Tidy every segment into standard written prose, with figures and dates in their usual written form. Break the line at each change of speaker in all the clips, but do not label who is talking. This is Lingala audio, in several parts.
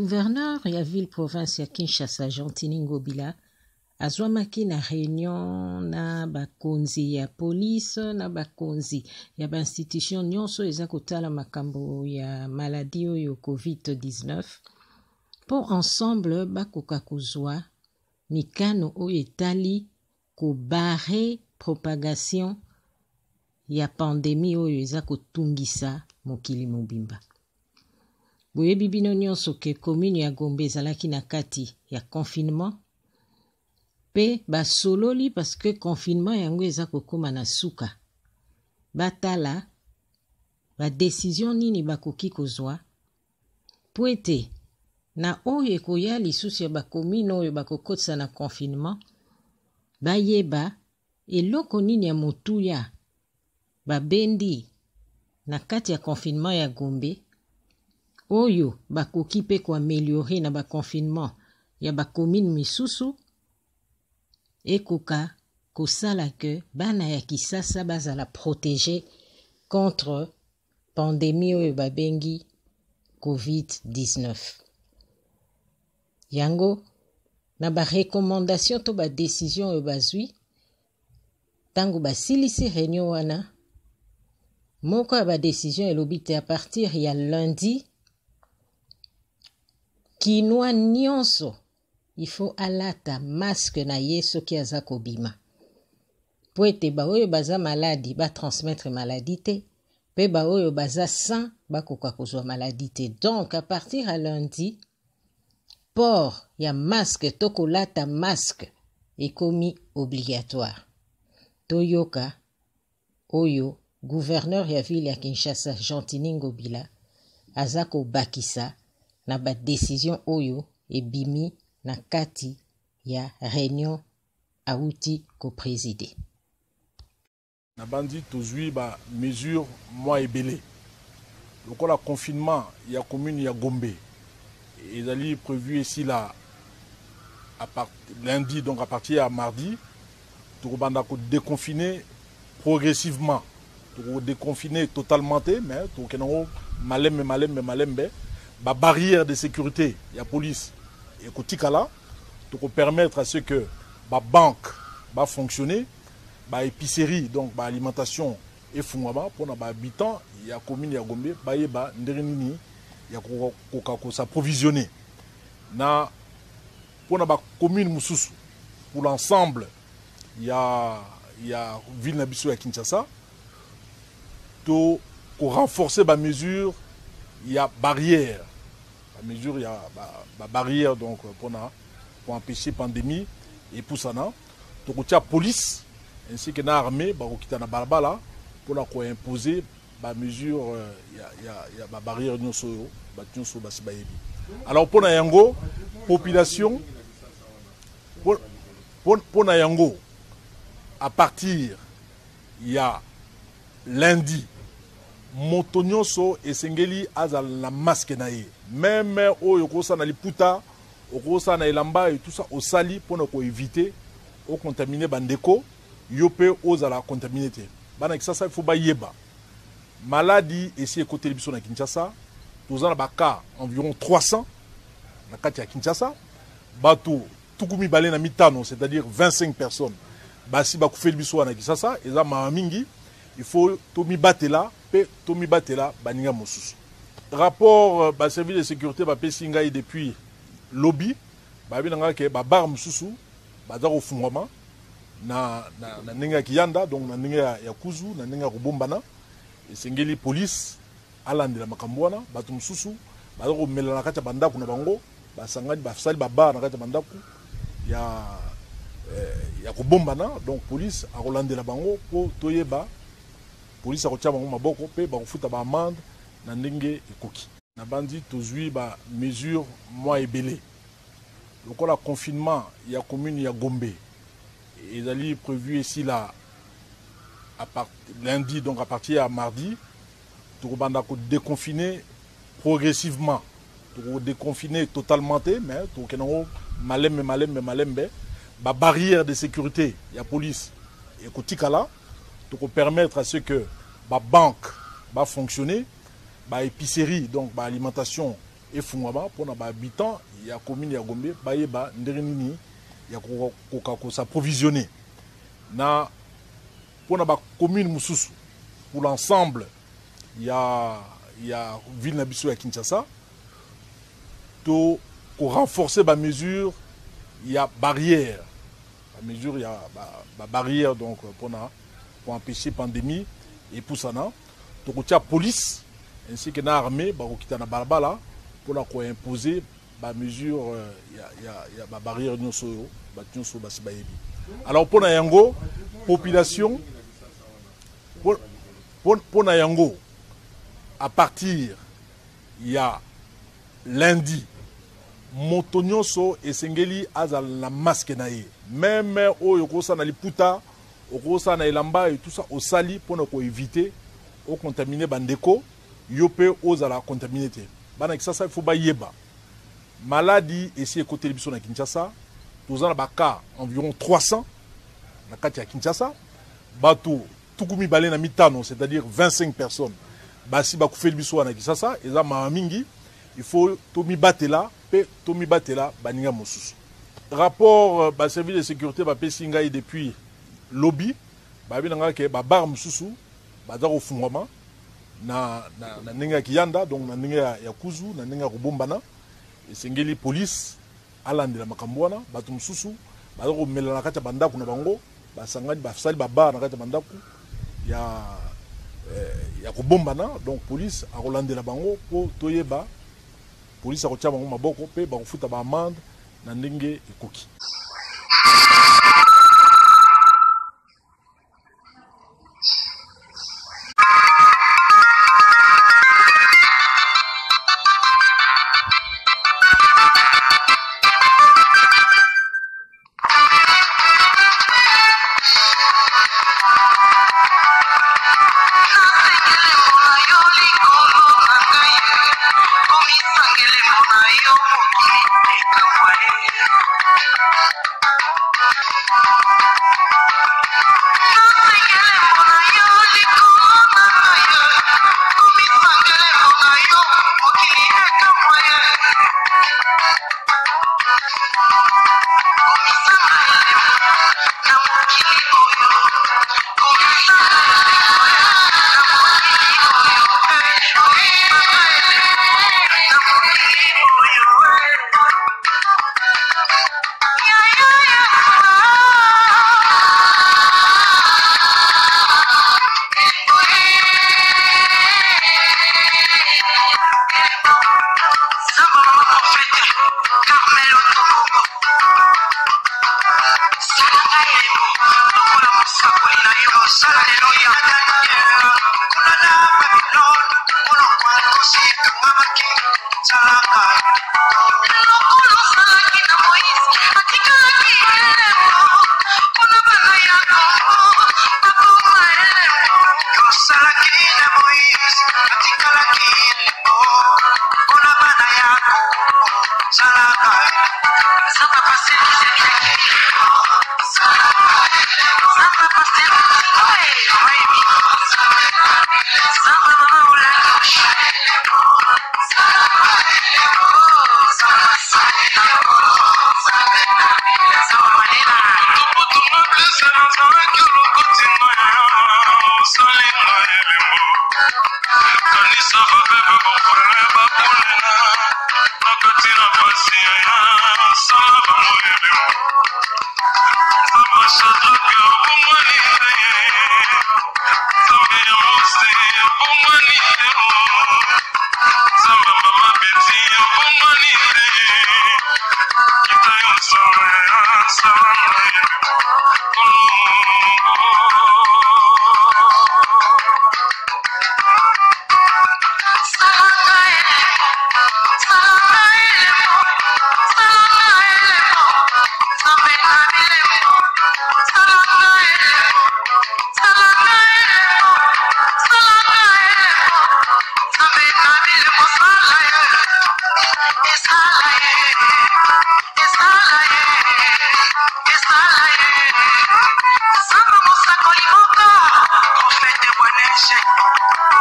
Gouverneur ya ville province ya Kinshasa Gentini Ngobila azwamaki na réunion na bakonzi ya police na bakonzi ya ba institution nyonso eza kotala makambo ya maladie oyo COVID-19 pour ensemble bakoka kozwa mikano oyo etali kobare propagation ya pandémie oyo eza kotungisa mokili mobimba. Boyebi bino nyonso ke commune ya Gombe ezalaki na kati ya confinement pe basololi parce que confinement yango eza kokoma na suka. Batala ba décision nini bakoki kozwa po ete na oyo ekoya lisusu ya bacommune oyo bakokotisa na confinement bayeba eloko nini ya motuya babendi na kati ya confinement ya Gombe oyo bakoki pe koameliore na baconfinement ya bacommune misusu ekoka kosala ke bana ya Kisasa bazala protégé contre pandémie oyo babengi COVID-19. Yango na ba recommandation to ba décision oyo bazwi tango basilisi réunion wana moko ya ba décision elobi te à partir ya lundi kinwa nyonso il faut alata masque na ye soki aza kobima po ete baoyo baza maladi batransmettre maladi te pe baoyo baza sans bakoka kozwa maladi te. Donc à partir ya lundi port ya masque to kolata masque ekomi obligatoire. Toyoka oyo gouverneur ya ville ya Kinshasa Gentini Ngobila aza kobakisa na ba décision oyo ebimi na kati ya réunion auti ko présider.
Na bandi tozui ba mesure moi ebele. Lokola confinement ya commune ya Gombe ezali prévu ici là lundi, donc à partir à mardi to banda ko déconfiner progressivement. To déconfiner totalement mais to kenango malembe ba barrière de sécurité ya police et kotikala to permettre à ce que ba banque va fonctionner, ba épicerie donc ba alimentation et fungaba pour na ba habitants ya commune ya Gombe ba yeba nderenini ya ko s'approvisionner na pour na ba commune mususu pour l'ensemble ya ville na biso ya Kinshasa to ko renforcer ba mesure il y a barrière. La mesure, il y a barrière donc pour empêcher la pandémie et pour ça, donc il y a la police ainsi que l'armée qui est là pour imposer la mesure, il y a la barrière. Alors pour la population, pour la Yango, à partir il y a lundi, moto nyonso esengeli azal na masque na ye même oyo kosa na liputa okosa na elamba et tout ça au sali pour ne ko éviter au contaminer bandeko yope ozala contaminer te bana Kinshasa il faut ba yeba maladie ici côté biso na Kinshasa tozana ba cas environ 300 na kati ya Kinshasa bato tukumi balé na mitano c'est-à-dire 25 personnes basi ba kufeli biso na Kinshasa eza mamingi il faut Tomi Batela, Tomi Batela, Baninga Mosusu. Rapport service de sécurité Pessinga depuis lobby, Babinanga ke bar Mosusu, Badaro Fungwama, na Ninga Kiyanda, donc na Ninga Yakuzu, na Ninga Rubombana, et Sengeli police, Alande la Makambwana, Batu Mosusu, Badaro Melanakata Bandaku na Bango, Basangani Bafsali Babar Nakata Bandaku, ya Rubombana, donc police, à Rolande la Bango, pour Toyeba. Police a retiré mon maboko pe ba futa ba amende na ndenge ekoki na bandi tozui ba mesure moi ebele lokola confinement ya commune ya Gombe ezali prévu ici là lundi, donc à partir à mardi to banda ko déconfiner progressivement to déconfiner totalement mais to kenango malembe ba barrière de sécurité ya police et kotikala pour permettre à ce que la banque va fonctionner, la épicerie, donc l'alimentation efungwama pour na ba habitants ya commune ya Gombe bayeba ndenge nini ya ko s'approvisionner na pour na ba commune mususu pour l'ensemble ya ville na biso ya Kinshasa to ko renforcer ba mesure ya barrière la mesure ya ba barrière donc pour empêcher pandémie et pour ça na to ko tia police ainsi que na armée ba ko kita na balabala pour imposer ba mesure ya ba barrière nyonso basi bayebi. Alors pour na yango population pour na yango à partir ya lundi moto nyonso esengeli azala na masque na ye même oyo kosa na liputa okosa na elamba et tout ça au sali pour ne ko éviter au contaminer bandeko yope ozala contaminer te. Bana Kinshasa il faut ba yeba maladie ici côté biso na Kinshasa tozana ba cas environ 300 na kati ya Kinshasa bato tukumi balé na mitano c'est-à-dire 25 personnes basi ba kufeli biso na Kinshasa eza mingi il faut tomi batela pe tomi batela baninga mosusu rapport ba service de sécurité ba pesinga et depuis lobby ba binanga ke ba bar mosusu ba za ko fungwama na ninga kiyanda donc na ninga ya kuzu na ninga kubombana esengeli police alandela makambo wana bato mususu baza komela na kati ya bandako na bango basangani basali baba na kati ya bandako ya kubombana donc police akolandela bango po toyeba police akotia bango maboko pe bakofuta ba amende na ndenge ekoki.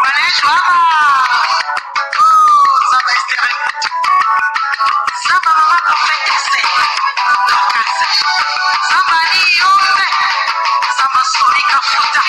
Wanesh, Wanesh, Wanesh, tafuta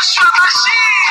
Joshua Machine.